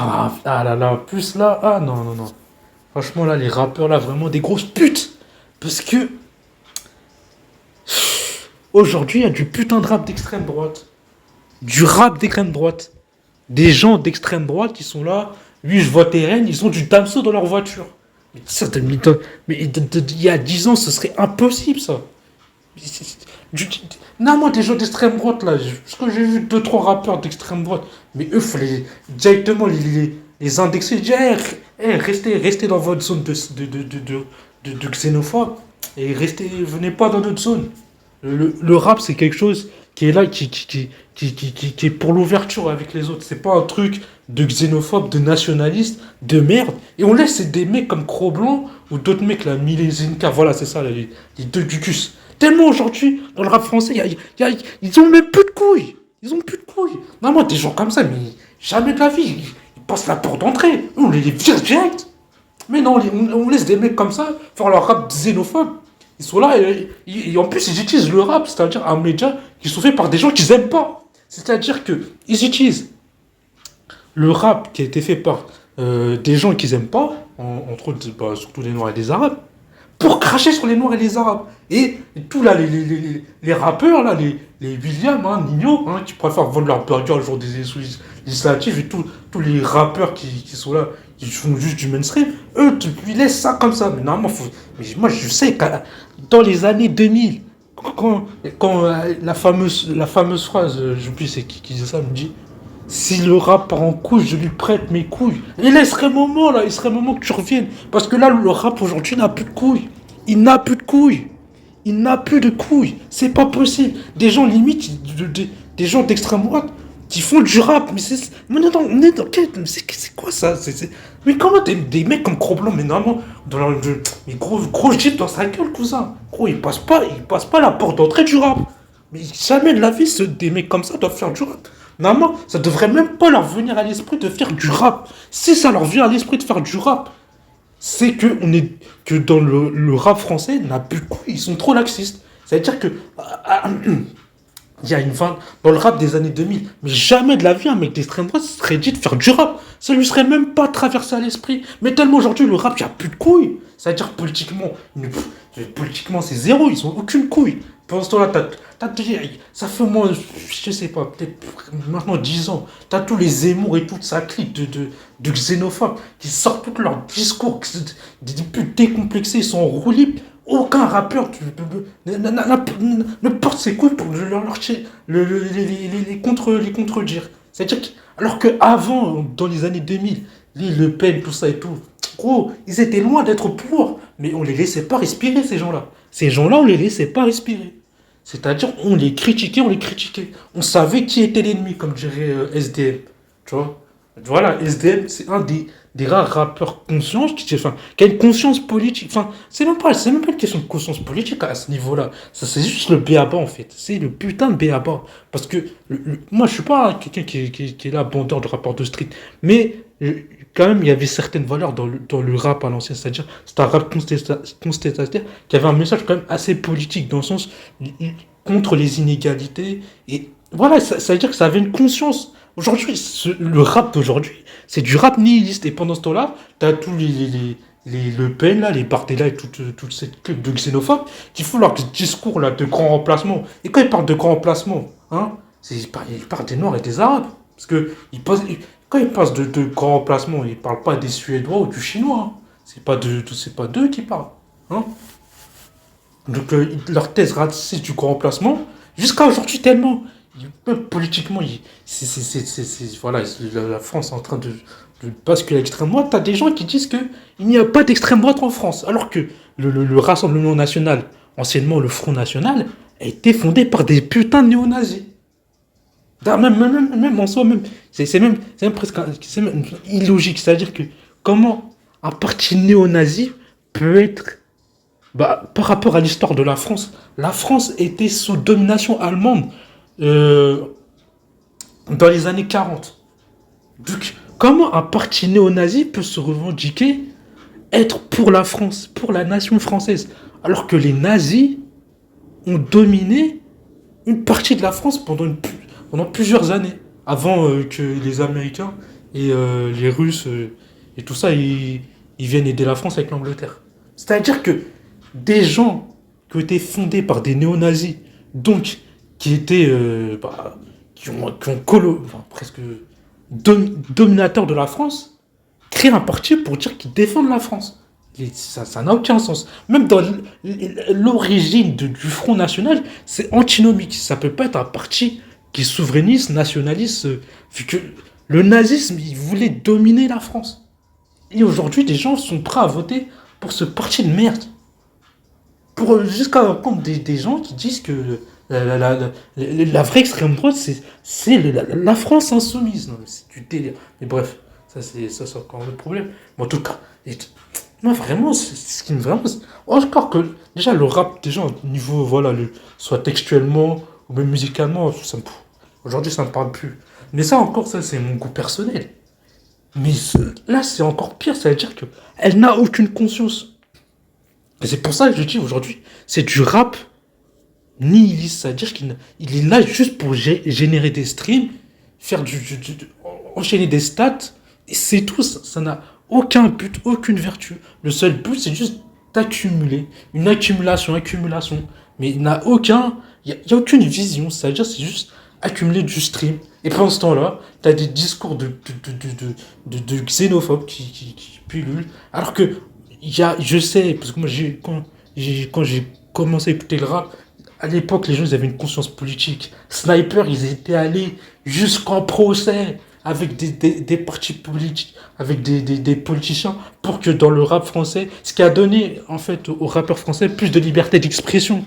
Ah là là, plus là, ah non, non, non. Franchement, là, les rappeurs, là, vraiment des grosses putes. Parce que aujourd'hui, il y a du putain de rap d'extrême droite. Du rap d'extrême droite. Des gens d'extrême droite qui sont là, oui, je vote RN, ils ont du Damso dans leur voiture. Mais ça, il y a 10 ans, ce serait impossible, ça. Du- Non, moi, des gens d'extrême droite, là, parce que j'ai vu deux trois rappeurs d'extrême droite, mais eux, il fallait directement les indexer, dire, restez dans votre zone de xénophobe, et venez pas dans notre zone. Le rap, c'est quelque chose qui est là, qui est pour l'ouverture avec les autres. C'est pas un truc de xénophobe, de nationaliste, de merde. Et on laisse des mecs comme Cro-Blanc ou d'autres mecs là, Milé Zinka, voilà, c'est ça, là, les deux Gucus. Tellement aujourd'hui, dans le rap français, ils ont même plus de couilles. Ils ont plus de couilles. Non, moi, des gens comme ça, mais jamais de la vie. Ils passent la porte d'entrée. On les vire direct. Mais non, on laisse des mecs comme ça faire leur rap xénophobe. Ils sont là et en plus ils utilisent le rap, c'est-à-dire un média qui sont faits par des gens qu'ils aiment pas. C'est-à-dire que ils utilisent le rap qui a été fait par des gens qu'ils aiment pas, entre autres bah, surtout les Noirs et les Arabes, pour cracher sur les Noirs et les Arabes. Et tout là, les rappeurs, là, les William, hein, Nino, hein, qui préfèrent vendre leur burger le jour des élections législatives, et tous les rappeurs qui sont là, qui font juste du mainstream, eux, ils laissent ça comme ça. Mais normalement, mais moi, je sais que dans les années 2000, quand la fameuse phrase, j'oublie c'est qui disait ça, me dit si le rap part en couille, je lui prête mes couilles. Et là, il serait moment, là, il serait moment que tu reviennes. Parce que là, le rap aujourd'hui n'a plus de couilles. Il n'a plus de couilles. Il n'a plus de couilles. C'est pas possible. Des gens limite, des gens d'extrême droite, qui font du rap. Mais c'est. Mais non, on est dans quel. C'est quoi ça Mais comment des mecs comme Cro-Blanc, mais normalement, dans leur. Mais gros jeep dans sa gueule, cousin. Gros, il passe pas la porte d'entrée du rap. Mais jamais de la vie, des mecs comme ça doivent faire du rap. Normalement, ça devrait même pas leur venir à l'esprit de faire du rap. Si ça leur vient à l'esprit de faire du rap, c'est que dans le rap français n'a plus de couilles, ils sont trop laxistes. C'est-à-dire que il y a dans le rap des années 2000, mais jamais de la vie un mec d'extrême droite se serait dit de faire du rap. Ça lui serait même pas traversé à l'esprit. Mais tellement aujourd'hui le rap, il n'y a plus de couilles. C'est-à-dire politiquement c'est zéro, ils ont aucune couille. Pendant ce temps-là, ça fait moins, je sais pas, peut-être maintenant 10 ans, t'as tous les Zemmour et toute sa clique de xénophobes qui sortent tous leurs discours, des putes décomplexés, ils sont en roue libre. Aucun rappeur ne porte ses couilles pour les contredire. C'est-à-dire que, alors qu'avant, dans les années 2000, les Le Pen, tout ça et tout, gros, ils étaient loin d'être au pouvoir, mais on les laissait pas respirer, ces gens-là. Ces gens-là, on les laissait pas respirer. C'est-à-dire, on les critiquait, on les critiquait. On savait qui était l'ennemi, comme dirait SDM. Tu vois. Voilà, SDM, c'est un des rares rappeurs conscients qui a une conscience politique. Enfin, c'est même pas une question de conscience politique à ce niveau-là. Ça, c'est juste le béaba, en fait. C'est le putain de béaba. Parce que moi, je suis pas quelqu'un qui est là, bandeur de rappeur de street. Mais quand même, il y avait certaines valeurs dans le rap à l'ancien. C'est-à-dire, c'était un rap contestataire qui avait un message quand même assez politique, dans le sens contre les inégalités. Et voilà, ça veut dire que ça avait une conscience. Aujourd'hui, le rap d'aujourd'hui, c'est du rap nihiliste. Et pendant ce temps-là, t'as tous les Le Pen, là, les Bardella et toute cette clique de xénophobes qui font leur discours là, de grand remplacement. Et quand ils parlent de grand remplacement, hein, ils parlent des Noirs et des Arabes. Parce que quand ils parlent de grand remplacement, ils parlent pas des Suédois ou du Chinois. Hein. C'est pas d'eux qui parlent. Hein. Donc, leur thèse raciste du grand remplacement, jusqu'à aujourd'hui, tellement. Même politiquement, voilà, la France est en train de basculer à l'extrême droite. T'as des gens qui disent qu'il n'y a pas d'extrême droite en France. Alors que le Rassemblement national, anciennement le Front national, a été fondé par des putains de néo-nazis. Même en soi, même, c'est même presque c'est même illogique. C'est-à-dire que comment un parti néo-nazi peut être par rapport à l'histoire de la France était sous domination allemande euh, dans les années 40. Donc, comment un parti néo-nazi peut se revendiquer être pour la France, pour la nation française, alors que les nazis ont dominé une partie de la France pendant plusieurs années, avant que les Américains et les Russes et tout ça, ils viennent aider la France avec l'Angleterre. C'est-à-dire que des gens qui ont été fondés par des néo-nazis, donc qui étaient, qui ont enfin, presque dominateurs de la France, créent un parti pour dire qu'ils défendent la France. Ça n'a aucun sens. Même dans l'origine du Front National, c'est antinomique. Ça peut pas être un parti qui est souverainiste, nationaliste, vu que le nazisme, il voulait dominer la France. Et aujourd'hui, des gens sont prêts à voter pour ce parti de merde. Jusqu'à compte des gens qui disent que la vraie extrême droite, c'est la France insoumise. Non, mais c'est du délire. Mais bref, ça, c'est encore le problème. Mais en tout cas, moi vraiment, c'est ce qui me vraiment. Encore que, déjà, le rap, déjà, au niveau, voilà, soit textuellement ou même musicalement, aujourd'hui, ça me parle plus. Mais ça, encore, ça, c'est mon goût personnel. Mais là, c'est encore pire, ça veut dire qu'elle n'a aucune conscience. Et c'est pour ça que je dis aujourd'hui, c'est du rap nihiliste, c'est-à-dire qu'il est là juste pour générer des streams, faire enchaîner des stats, et c'est tout, ça n'a aucun but, aucune vertu. Le seul but, c'est juste d'accumuler, une accumulation, accumulation, mais il n'a aucun, y a aucune vision, c'est-à-dire c'est juste accumuler du stream. Et pendant ce temps-là, t'as des discours de xénophobes qui pullulent, alors que je sais, parce que moi, quand j'ai commencé à écouter le rap, à l'époque, les gens ils avaient une conscience politique. Sniper, ils étaient allés jusqu'en procès avec des partis politiques, avec des politiciens, pour que dans le rap français, ce qui a donné en fait aux rappeurs français plus de liberté d'expression.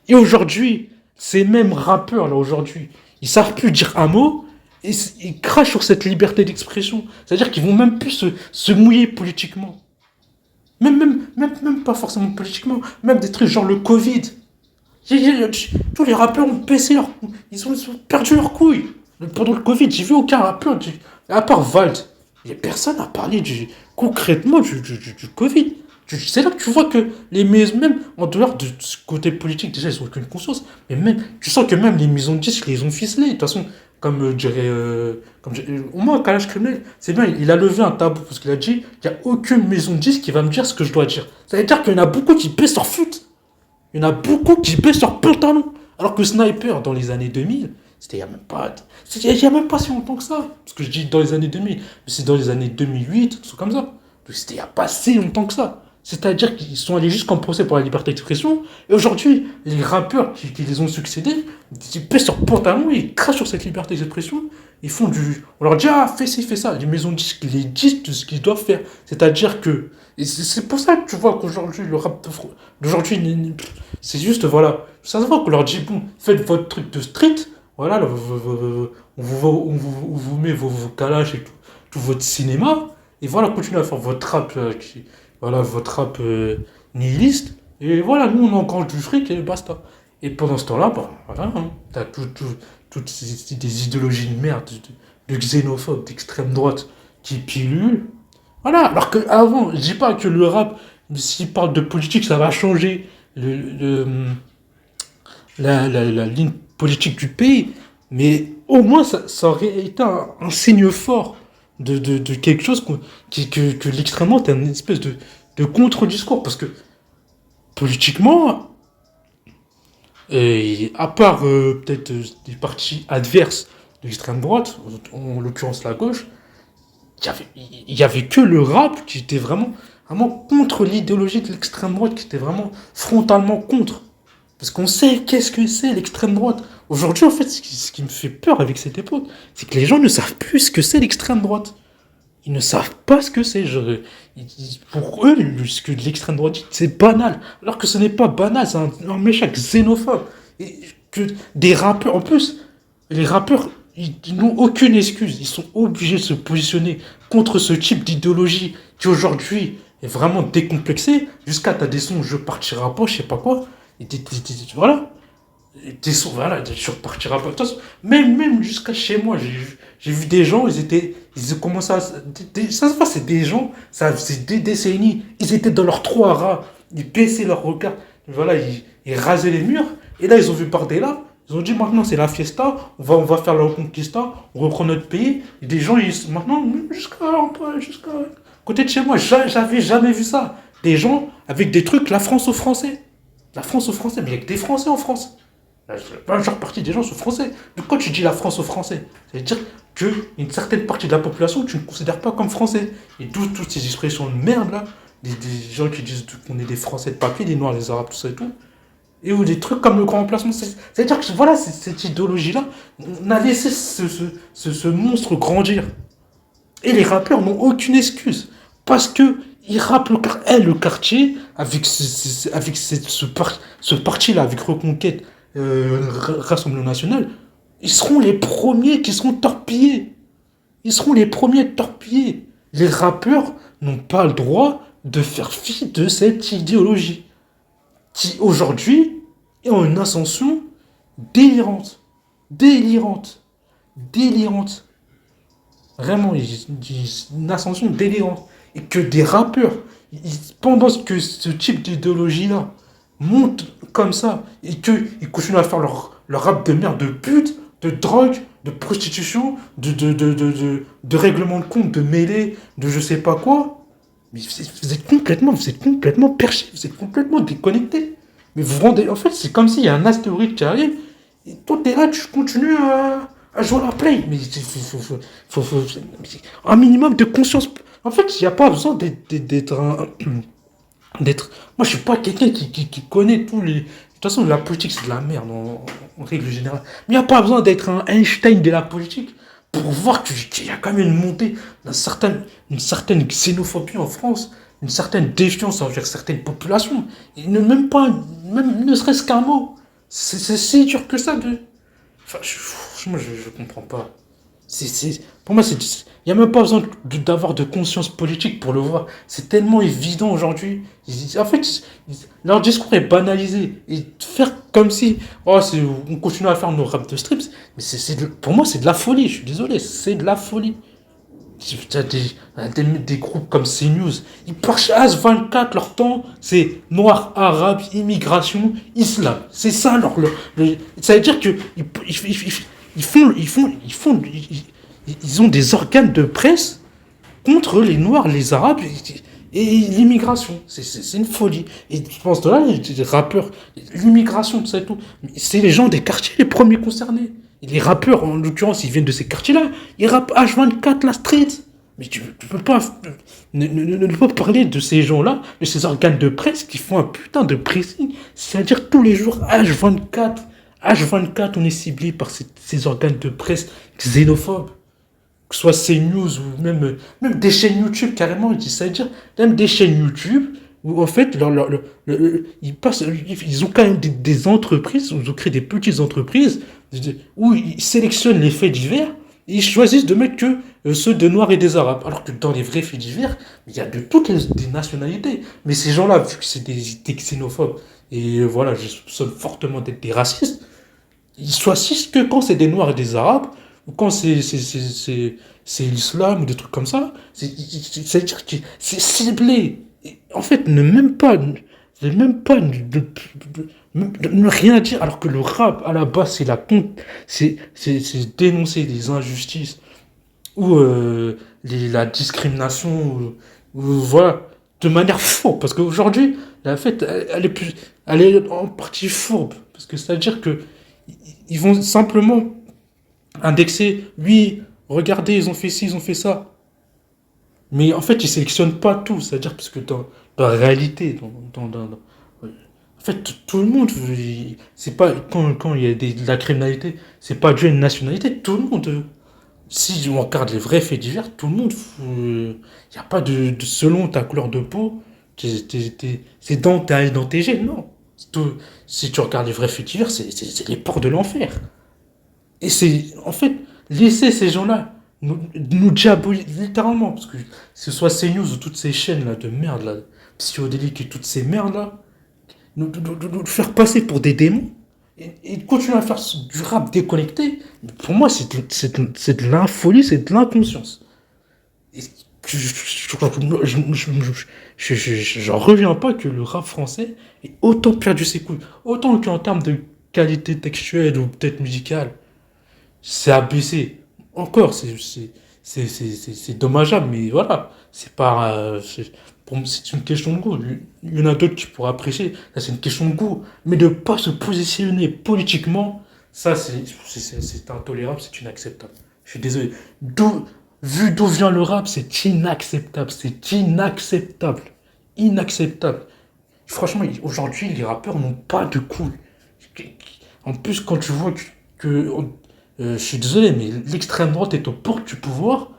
Et aujourd'hui, ces mêmes rappeurs là aujourd'hui, ils savent plus dire un mot et ils crachent sur cette liberté d'expression. C'est-à-dire qu'ils vont même plus se mouiller politiquement. Même pas forcément politiquement, même des trucs genre le Covid. Tous les rappeurs ont baissé leur. Ils ont perdu leurs couilles. Pendant le Covid, j'ai vu aucun rappeur, à part Vald. Il n'y a personne à parler concrètement du Covid. C'est là que tu vois que les maisons, même en dehors de ce côté politique, déjà, ils n'ont aucune conscience. Mais même, tu sens que même les maisons de disques, ils les ont ficelés. De toute façon, comme dirait. Au moins, Kalash Criminel, c'est bien, il a levé un tabou parce qu'il a dit il n'y a aucune maison de disques qui va me dire ce que je dois dire. Ça veut dire qu'il y en a beaucoup qui baissent leur fut. Il y en a beaucoup qui baissent leur pantalon. Alors que Sniper, dans les années 2000, c'était il n'y a même pas. Il y a même pas si longtemps que ça. Parce que je dis dans les années 2000, mais c'est dans les années 2008, tout comme ça. Donc c'était il n'y a pas si longtemps que ça. C'est-à-dire qu'ils sont allés jusqu'en procès pour la liberté d'expression. Et aujourd'hui, les rappeurs qui les ont succédés, ils baissent leur pantalon, ils crachent sur cette liberté d'expression. Ils font du. On leur dit, ah, fais ci, fais ça. Les maisons de disques les disent de ce qu'ils doivent faire. C'est-à-dire que. Et c'est pour ça que tu vois qu'aujourd'hui, le rap d'aujourd'hui, c'est juste, voilà. Ça se voit qu'on leur dit, bon, faites votre truc de street. Voilà, là, on vous met vos calages et tout votre cinéma. Et voilà, continuez à faire votre rap, voilà, votre rap nihiliste. Et voilà, nous, on engrange du fric et basta. Et pendant ce temps-là, bah, voilà, hein, t'as toutes des idéologies de merde, de xénophobes, d'extrême droite qui pilulent. Voilà, alors qu'avant, je dis pas que le rap, s'il parle de politique, ça va changer la ligne politique du pays, mais au moins ça aurait été un signe fort de quelque chose que l'extrême droite est une espèce de contre-discours, parce que politiquement, à part peut-être des partis adverses de l'extrême droite, en l'occurrence la gauche, il y avait que le rap qui était vraiment contre l'idéologie de l'extrême droite, qui était vraiment frontalement contre. Parce qu'on sait qu'est-ce que c'est l'extrême droite. Aujourd'hui, en fait, ce qui me fait peur avec cette époque, c'est que les gens ne savent plus ce que c'est l'extrême droite. Ils ne savent pas ce que c'est. Pour eux, ce que l'extrême droite dit, c'est banal. Alors que ce n'est pas banal, c'est un méchant xénophobe. Et que des rappeurs, en plus, les rappeurs, ils n'ont aucune excuse. Ils sont obligés de se positionner contre ce type d'idéologie qui aujourd'hui est vraiment décomplexé. Jusqu'à t'as des sons, je partirai pas, je sais pas quoi. Et voilà. Des sons, voilà, je repartirai pas. De toute façon, même jusqu'à chez moi, j'ai vu des gens, ils ont commencé à. Ça se voit, c'est des gens, ça faisait des décennies, ils étaient dans leurs trois rats, ils baissaient leur regard, voilà, ils rasaient les murs, et là, ils ont vu Bardella, Ils ont dit maintenant c'est la fiesta, on va faire la reconquista, on reprend notre pays. Et des gens, maintenant, jusqu'à côté de chez moi, j'avais jamais vu ça. Des gens avec des trucs, la France aux Français. La France aux Français, mais il y a que des Français en France. La majeure partie des gens sont français. Donc quand tu dis la France aux Français, ça veut dire qu'une certaine partie de la population, tu ne considères pas comme français. Et d'où toutes ces expressions de merde là, des gens qui disent qu'on est des Français de papier, des Noirs, les Arabes, tout ça et tout. Et ou des trucs comme le grand remplacement. C'est-à-dire que voilà, cette idéologie-là, on a laissé ce monstre grandir. Et les rappeurs n'ont aucune excuse. Parce que ils rappent le quartier avec ce parti-là, avec Reconquête, Rassemblement National. Ils seront les premiers qui seront torpillés. Ils seront les premiers torpillés. Les rappeurs n'ont pas le droit de faire fi de cette idéologie qui aujourd'hui est en une ascension délirante. Délirante. Délirante. Vraiment, une ascension délirante. Et que des rappeurs, pendant que ce type d'idéologie-là monte comme ça, et qu'ils continuent à faire leur rap de merde, de pute, de drogue, de prostitution, de règlement de compte, de mêlée, de je sais pas quoi, mais vous êtes complètement perché, vous êtes complètement déconnecté. Mais vous vous rendez, en fait, c'est comme s'il y a un astéroïde qui arrive, et toi, t'es là, tu continues à jouer à la play. Mais il un minimum de conscience. En fait, il n'y a pas besoin d'être un. D'être. Moi, je suis pas quelqu'un qui connaît tous les. De toute façon, la politique, c'est de la merde en règle générale. Mais il n'y a pas besoin d'être un Einstein de la politique pour voir qu'il y a quand même une montée une certaine xénophobie en France, une certaine défiance envers certaines populations. Et même pas, même ne serait-ce qu'un mot. C'est si dur que ça de. Enfin, franchement, je comprends pas. Pour moi, il n'y a même pas besoin d'avoir de conscience politique pour le voir. C'est tellement évident aujourd'hui. En fait, leur discours est banalisé. Et faire comme si oh, on continue à faire nos rap de strips, mais pour moi, c'est de la folie. Je suis désolé, c'est de la folie. T'as des groupes comme CNews, ils partent H24, leur temps, c'est noir, arabe, immigration, islam. C'est ça ça veut dire que ils ont des organes de presse contre les noirs, les arabes et l'immigration. C'est une folie. Et je pense que là, les rappeurs, l'immigration, tout ça et tout, c'est les gens des quartiers les premiers concernés. Et les rappeurs, en l'occurrence, ils viennent de ces quartiers-là. Ils rappent H24, la street. Mais tu peux pas ne pas parler de ces gens-là, de ces organes de presse qui font un putain de pressing. C'est-à-dire tous les jours, H24, on est ciblé par ces organes de presse xénophobes. Que ce soit CNews ou même des chaînes YouTube carrément, c'est-à-dire même des chaînes YouTube où en fait ils ont quand même des entreprises, ils ont créé des petites entreprises où ils sélectionnent les faits divers et ils choisissent de mettre que ceux de Noirs et des Arabes. Alors que dans les vrais faits divers, il y a de toutes des nationalités. Mais ces gens-là, vu que c'est des xénophobes et voilà, je soupçonne fortement d'être des racistes, ils choisissent que quand c'est des Noirs et des Arabes, ou quand c'est l'islam ou des trucs comme ça, c'est-à-dire que c'est ciblé. Et en fait, ne rien dire, alors que le rap, à la base, c'est dénoncer les injustices ou la discrimination, ou voilà, de manière fourbe. Parce qu'aujourd'hui, la fête, elle est en partie fourbe. Parce que c'est-à-dire que ils vont simplement indexer, oui, regardez, ils ont fait ci, ils ont fait ça. Mais en fait, ils sélectionnent pas tout. C'est-à-dire parce que dans la réalité, en fait, tout le monde, c'est pas quand il y a de la criminalité, c'est pas dû à une nationalité. Tout le monde, si on regarde les vrais faits divers, tout le monde, il n'y a pas selon ta couleur de peau, c'est dans tes gènes, non. Si tu regardes les vrais faits divers, c'est les portes de l'enfer. Et c'est, en fait, laisser ces gens-là nous diaboliser, littéralement, parce que ce soit CNews ou toutes ces chaînes-là de merde, là, Psychodélique et toutes ces merdes-là, nous faire passer pour des démons et continuer à faire du rap déconnecté, pour moi, c'est de l'infolie, c'est de l'inconscience. Et j'en reviens pas que le rap français ait autant perdu ses couilles. Autant qu'en termes de qualité textuelle ou peut-être musicale, c'est abaissé. Encore, c'est dommageable, mais voilà. C'est pas. Pour moi, c'est une question de goût. Il y en a d'autres qui pourraient apprécier. Ça, c'est une question de goût. Mais de ne pas se positionner politiquement, ça, c'est intolérable, c'est inacceptable. Je suis désolé. Vu d'où vient le rap, c'est inacceptable. C'est inacceptable. Inacceptable. Franchement, aujourd'hui, les rappeurs n'ont pas de couilles. En plus, quand tu vois je suis désolé, mais l'extrême droite est aux portes du pouvoir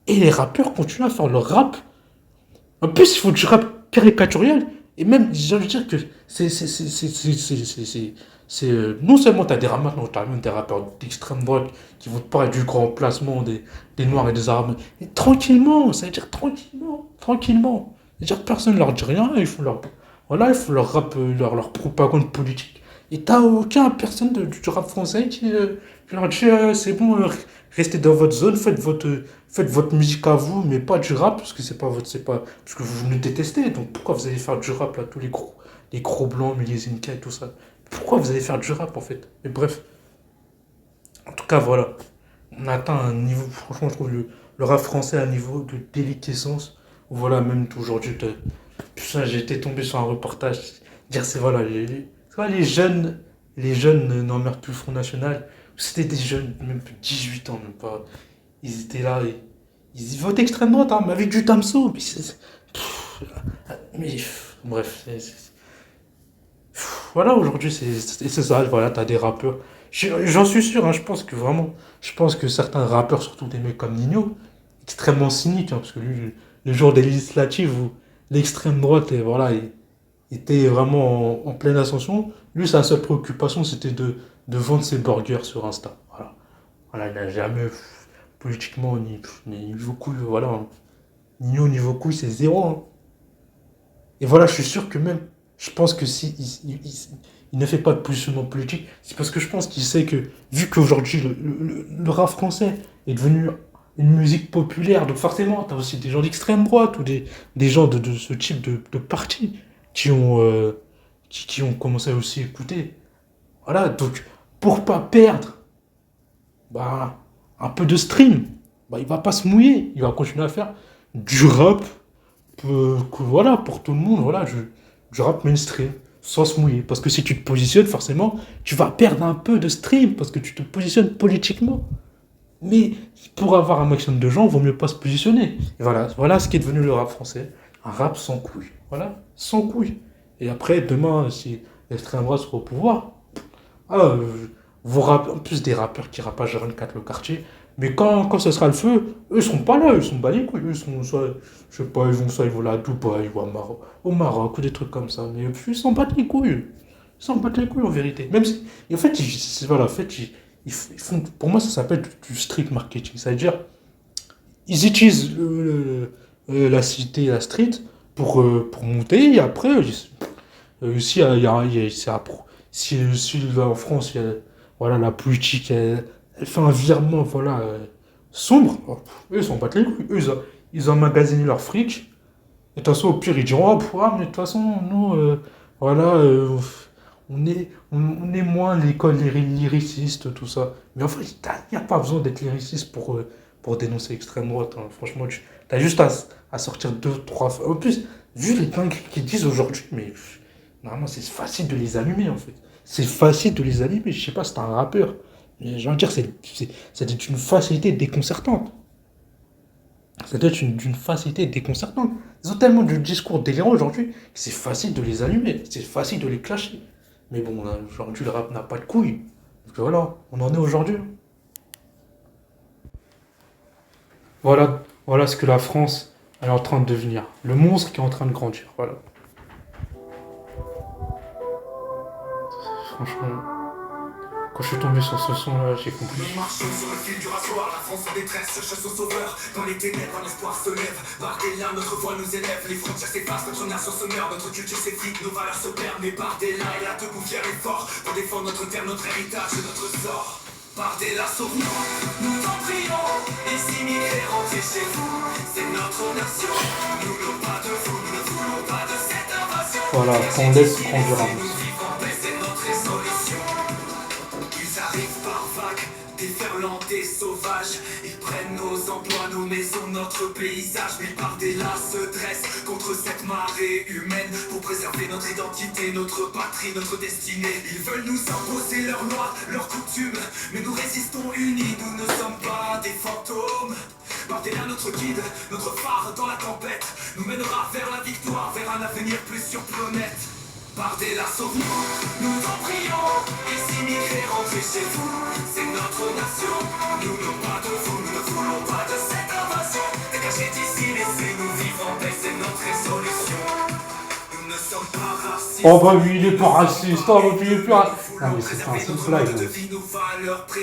et les rappeurs continuent à faire leur rap. En plus, il faut du rap caricatural. Et même, j'ai envie de dire que non seulement tu as des rappeurs, non, t'as même des rappeurs d'extrême droite qui vont te parler du grand placement des Noirs et des Arabes. Et tranquillement, ça veut dire tranquillement, tranquillement. C'est-à-dire que personne ne leur dit rien, ils font leur, voilà, ils font leur rap, leur propagande politique. Et t'as aucun personne du rap français qui leur dit c'est bon, restez dans votre zone, faites votre musique à vous, mais pas du rap, parce que c'est pas, parce que vous me détestez. Donc pourquoi vous allez faire du rap là, tous les gros blancs, mais les Zinka et tout ça. Pourquoi vous allez faire du rap en fait? Mais bref, en tout cas voilà, on atteint un niveau, franchement je trouve le rap français à un niveau de déliquescence. Où, voilà, même aujourd'hui, putain, j'ai été tombé sur un reportage, dire c'est voilà, tu vois, les jeunes n'emmerdent plus le Front National. C'était des jeunes, même plus de 18 ans, même pas. Ils étaient là, et, ils votent extrême droite, hein, mais avec du Damso. Bref, voilà, aujourd'hui, c'est ça, voilà, t'as des rappeurs. J'en suis sûr, hein, je pense que vraiment, je pense que certains rappeurs, surtout des mecs comme Nino, extrêmement cyniques, hein, parce que lui, le jour des législatives où l'extrême droite, voilà, était vraiment en pleine ascension, lui, sa seule préoccupation, c'était de vendre ses burgers sur Insta. Voilà, voilà, il n'a jamais, politiquement, ni niveau couille, voilà, hein. Nino, niveau couille, c'est zéro, hein. Et voilà, je suis sûr que même, je pense que si il ne fait pas de positionnement politique, c'est parce que je pense qu'il sait que, vu qu'aujourd'hui le rap français est devenu une musique populaire, donc forcément, tu as aussi des gens d'extrême droite ou des gens de ce type de parti qui ont, qui ont commencé à aussi écouter. Voilà, donc pour pas perdre bah, un peu de stream, bah, il va pas se mouiller, il va continuer à faire du rap voilà, pour tout le monde, voilà, je rappe mainstream, sans se mouiller. Parce que si tu te positionnes, forcément, tu vas perdre un peu de stream, parce que tu te positionnes politiquement. Mais pour avoir un maximum de gens, il vaut mieux pas se positionner. Et voilà, voilà ce qui est devenu le rap français. Un rap sans couilles. Voilà, sans couilles. Et après, demain, si l'extrême droite sera au pouvoir, ah, en plus des rappeurs qui rappent à 4 le quartier, mais quand ce sera le feu, eux ils seront pas là, ils sont bas les couilles, eux ils sont soit, je sais pas, ils vont là à Dubaï ou au Maroc ou des trucs comme ça, mais ils s'en battent les couilles, ils s'en battent les couilles en vérité. Même si, et en fait, voilà, en fait, ils font, pour moi ça s'appelle du street marketing, c'est-à-dire, ils utilisent la cité, la street pour monter, et après, si, si là, en France, voilà, la politique, elle fait un virement voilà, sombre, oh, eux, ils s'en battent les couilles. Eux, ils emmagasinent leur fric. Et de toute façon, au pire, ils diront, oh, mais de toute façon, nous, voilà, on est moins l'école lyricistes, tout ça. Mais en fait, il n'y a pas besoin d'être lyriciste pour dénoncer l'extrême droite, hein. Franchement, tu as juste à sortir deux, trois fois. En plus, vu les dingues qu'ils disent aujourd'hui, mais normalement, c'est facile de les allumer, en fait. C'est facile de les allumer. Je sais pas, c'est un rappeur. Mais j'ai envie de dire, c'était une facilité déconcertante. C'était d'une facilité déconcertante. Ils ont tellement de discours délirants aujourd'hui que c'est facile de les allumer. C'est facile de les clasher. Mais bon, aujourd'hui, le rap n'a pas de couilles. Donc voilà, on en est aujourd'hui. Voilà, voilà ce que la France elle est en train de devenir. Le monstre qui est en train de grandir. Voilà. Franchement, quand je suis tombé sur ce son-là, j'ai compris. Nous marchons sur le fil du rasoir, la France en détresse, chasse aux sauveurs. Dans les ténèbres, un espoir se lève. Par des liens, notre voix nous élève. Les frontières s'effacent, notre nation se meurt. Notre culture s'effrite, nos valeurs se perdent. Mais par des liens, et là, debout, fier et fort. Pour défendre notre terre, notre héritage et notre sort. Par des là, sauve-nous, nous t'en prions. Eximilés, rentrez chez vous. C'est notre nation. Nous ne voulons pas de vous, nous ne voulons pas de cette invasion. Voilà, qu'on laisse conduire un monstre. C'est notre résolution. notre paysage, mais par-delà se dressent contre cette marée humaine pour préserver notre identité, notre patrie, notre destinée. Ils veulent nous imposer leurs lois, leurs coutumes, mais nous résistons unis, nous ne sommes pas des fantômes. Par-delà notre guide, notre phare dans la tempête, nous mènera vers la victoire, vers un avenir plus sur planète. Par-delà sauve-nous, nous t'en prions. Ici migrer, rentrer chez vous, c'est notre nation. Nous n'avons pas de vous, nous ne voulons pas de cette invasion. Dégagez d'ici, laissez-nous vivre en paix, c'est notre résolution. Nous ne sommes pas racistes. Oh bah oui, il est pas raciste, oh bah il est plus raciste. Non mais c'est pas une blague.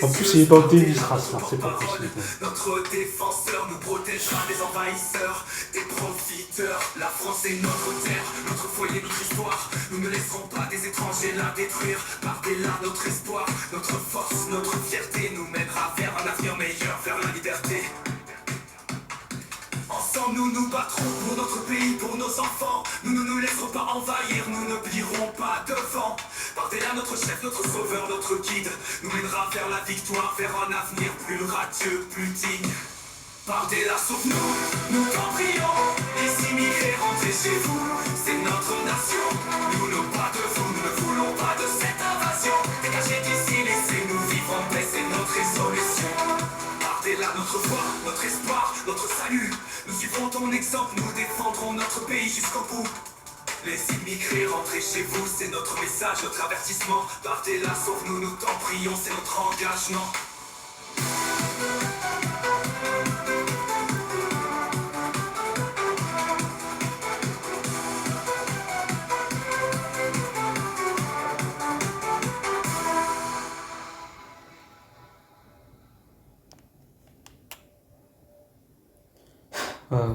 En plus il est dans le déni ce race là, c'est pas possible. Notre défenseur nous protégera des envahisseurs, des profiteurs. La France est notre terre, notre foyer, notre histoire. Nous ne laisserons pas des étrangers la détruire. Par-delà notre espoir, notre force, notre fierté nous mènera vers un avenir meilleur, vers la liberté. Ensemble nous nous battrons pour notre pays, pour nos enfants. Nous ne nous laisserons pas envahir, nous ne plierons pas devant. Par-delà notre chef, notre sauveur, notre guide nous mènera vers la victoire, vers un avenir plus radieux, plus digne. Par-delà sauve-nous, nous t'en prions. Ici migrer, rentrer chez vous, c'est notre nation. Nous n'avons pas de vous, nous ne voulons pas de cette invasion. Dégagez d'ici, laissez-nous vivre en paix, c'est notre résolution. Par-delà notre foi, notre espoir, notre salut, nous suivrons ton exemple, nous défendrons notre pays jusqu'au bout. Les immigrés, rentrez chez vous, c'est notre message, notre avertissement. Par-delà sauve-nous, nous t'en prions, c'est notre engagement.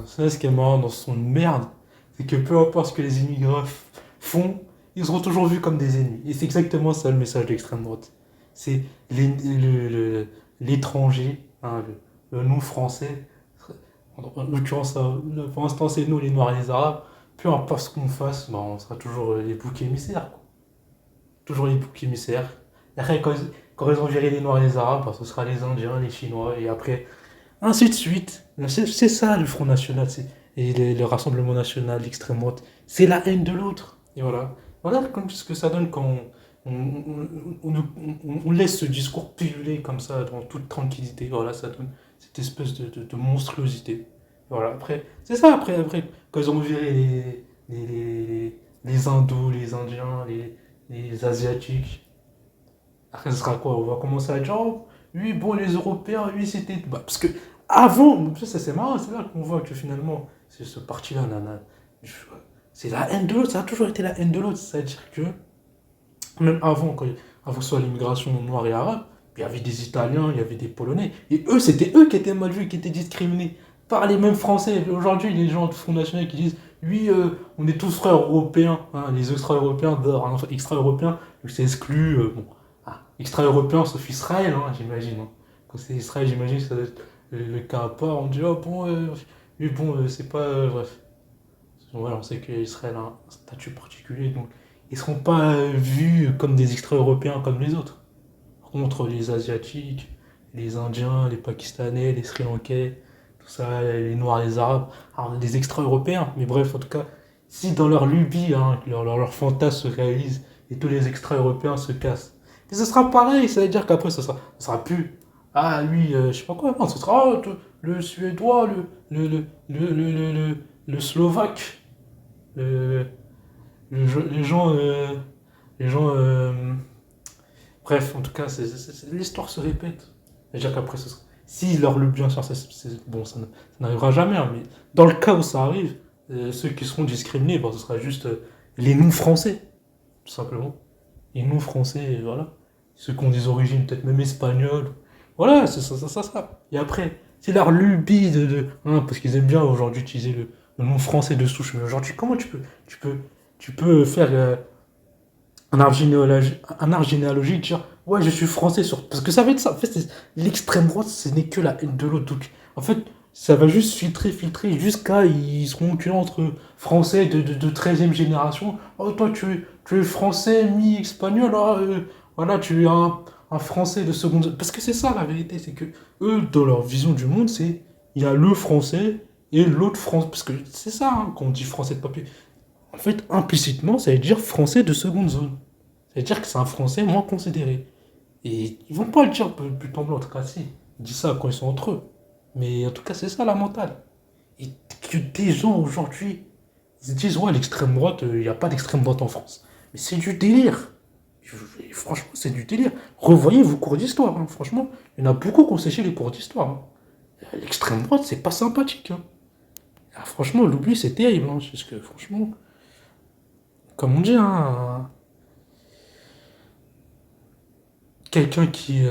C'est ce qui est marrant dans son merde, c'est que peu importe ce que les immigrés font, ils seront toujours vus comme des ennemis. Et c'est exactement ça le message d'extrême droite. C'est l'étranger, hein, le non-français, en l'occurrence, pour l'instant c'est nous les Noirs et les Arabes, peu importe ce qu'on fasse, bah, on sera toujours les boucs émissaires, quoi. Toujours les boucs émissaires. Et après, quand ils ont viré les Noirs et les Arabes, bah, ce sera les Indiens, les Chinois, et après, ainsi de suite. C'est ça le Front National, et le Rassemblement National, l'extrême droite. C'est la haine de l'autre. Et voilà. Voilà comme ce que ça donne quand on laisse ce discours pulluler comme ça dans toute tranquillité. Voilà, ça donne cette espèce de monstruosité. Voilà, après, c'est ça, après, quand ils ont viré les Indos, les Indiens, les Asiatiques, après, ce sera quoi? On va commencer à dire, oh, oui, bon, les Européens, oui, c'était. Bah, parce que avant, ça c'est marrant, c'est là qu'on voit que finalement, c'est ce parti-là, c'est la haine de l'autre, ça a toujours été la haine de l'autre. C'est-à-dire que, même avant que ce soit l'immigration noire et arabe, il y avait des Italiens, il y avait des Polonais. Et eux, c'était eux qui étaient mal vus, qui étaient discriminés par les mêmes Français. Aujourd'hui, les gens du Front National qui disent, oui, on est tous frères européens, hein, les extra-européens, extra-européens, c'est exclu, bon. Ah, extra-européens sauf Israël, hein, j'imagine. Hein. Quand c'est Israël, j'imagine que ça doit être le cas à part. On dit, oh bon, mais bon, c'est pas. Bref. Voilà, on sait qu'Israël a un statut particulier, donc ils seront pas vus comme des extra-européens comme les autres. Par contre, les Asiatiques, les Indiens, les Pakistanais, les Sri Lankais, tout ça, les Noirs, les Arabes, alors des extra-européens. Mais bref, en tout cas, si dans leur lubie, hein, leur fantasme se réalise et tous les extra-européens se cassent, et ce sera pareil, ça veut dire qu'après, ça sera plus. Ah, lui, je sais pas quoi, non, ce sera le Suédois, le Slovaque, le, les gens. Les gens bref, en tout cas, l'histoire se répète. C'est-à-dire qu'après, si leur le bien sûr, bon, ça n'arrivera jamais, hein, mais dans le cas où ça arrive, ceux qui seront discriminés, bon, ce sera juste les non-français, tout simplement. Les non-français, voilà. Ceux qui ont des origines peut-être même espagnoles. Voilà, c'est ça. Et après, c'est leur lubie hein, parce qu'ils aiment bien aujourd'hui utiliser le nom français de souche. Mais aujourd'hui, comment tu peux faire un arbre généalogique, dire ouais je suis français parce que ça va être ça. En fait, l'extrême droite, ce n'est que la haine de l'autre. Donc, en fait, ça va juste filtrer jusqu'à ils seront que entre français de 13e génération. Oh toi tu es français mi-espagnol, voilà tu es un français de seconde. Parce que c'est ça la vérité, c'est que eux dans leur vision du monde, c'est il y a le français et l'autre France. Parce que c'est ça, hein, quand on dit français de papier. En fait, implicitement, ça veut dire français de seconde zone. Ça veut dire que c'est un français moins considéré. Et ils vont pas le dire but en blanc, en tout cas, si. Ils disent ça quand ils sont entre eux. Mais en tout cas, c'est ça la mentale. Et que des gens aujourd'hui, ils se disent, ouais, l'extrême droite, il n'y a pas d'extrême droite en France. Mais c'est du délire. Franchement, c'est du délire. Revoyez vos cours d'histoire, hein. Franchement, il y en a beaucoup qui ont séché les cours d'histoire, hein. L'extrême droite, c'est pas sympathique, hein. Ah, franchement, l'oubli, c'est terrible, hein, parce que franchement, comme on dit, hein, quelqu'un qui.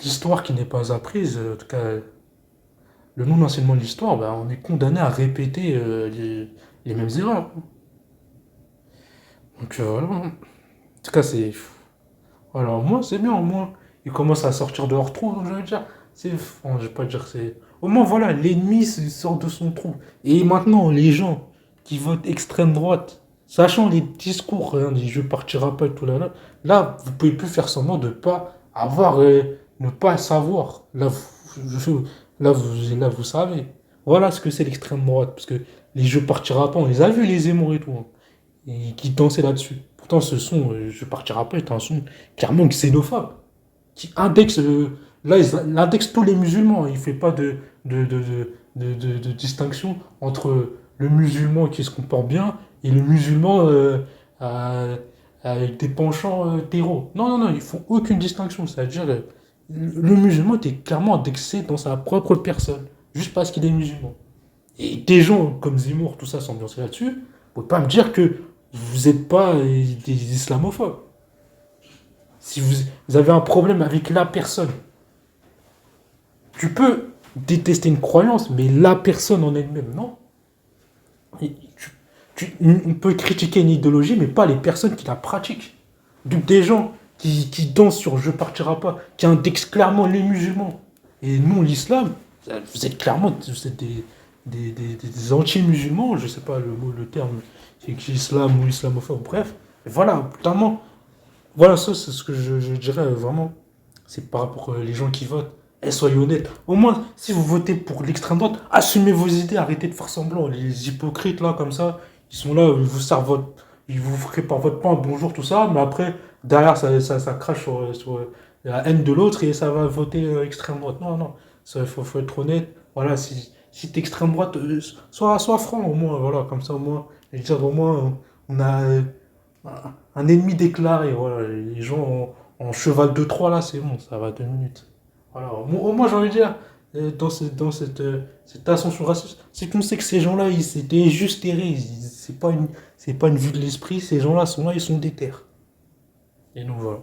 L'histoire qui n'est pas apprise, en tout cas, le non-enseignement de l'histoire, bah, on est condamné à répéter les mêmes erreurs. Donc voilà. En tout cas, c'est. Alors, moi, c'est bien, au moins. Ils commencent à sortir de leur trou, donc je veux dire. C'est. Bon, je vais pas dire c'est. Au moins, voilà, l'ennemi sort de son trou. Et maintenant, les gens qui votent extrême droite, sachant les discours, hein, des je partirai pas et tout là, vous pouvez plus faire semblant de pas avoir. Ne pas savoir. Là, vous savez. Voilà ce que c'est l'extrême droite. Parce que les jeux partira pas, on les a vus, les Zemmour et tout, hein, et qui dansaient là-dessus. Pourtant, ce son, je partirai pas, est un son clairement xénophobe, qui indexe, là, il indexe tous les musulmans. Il fait pas de distinction entre le musulman qui se comporte bien et le musulman euh, avec des penchants terreaux. Non, non, non, ils font aucune distinction. C'est-à-dire, le musulman était clairement indexé dans sa propre personne, juste parce qu'il est musulman. Et des gens comme Zemmour, tout ça, s'ambiancer là-dessus, vous pouvez pas me dire que vous n'êtes pas des islamophobes. Si vous avez un problème avec la personne, tu peux détester une croyance, mais la personne en elle-même, non. Et on peut critiquer une idéologie, mais pas les personnes qui la pratiquent. Donc des gens qui dansent sur Je partirai pas, qui indexent clairement les musulmans, et non l'islam, vous êtes clairement vous êtes des anti-musulmans, je sais pas le mot, le terme, c'est islam ou islamophobe, bref. Et voilà, notamment, voilà, ça c'est ce que je dirais vraiment, c'est par rapport aux les gens qui votent. Eh, soyez honnêtes. Au moins, si vous votez pour l'extrême droite, assumez vos idées, arrêtez de faire semblant. Les hypocrites là, comme ça, ils sont là, ils vous servent ils vous préparent votre pain, bonjour, tout ça, mais après, derrière, ça crache sur la haine de l'autre et ça va voter extrême droite. Non, non, faut être honnête. Voilà, si t'es extrême droite, sois franc au moins, voilà, comme ça au moins, et dire au moins, on a un ennemi déclaré, voilà, les gens en cheval de Troie là, c'est bon, ça va 2 minutes. Voilà, au moins j'ai envie de dire, cette ascension raciste, c'est qu'on sait que ces gens-là, ils s'étaient juste terrés, c'est pas une vue de l'esprit, ces gens-là sont là, ils sont déter. Et donc voilà.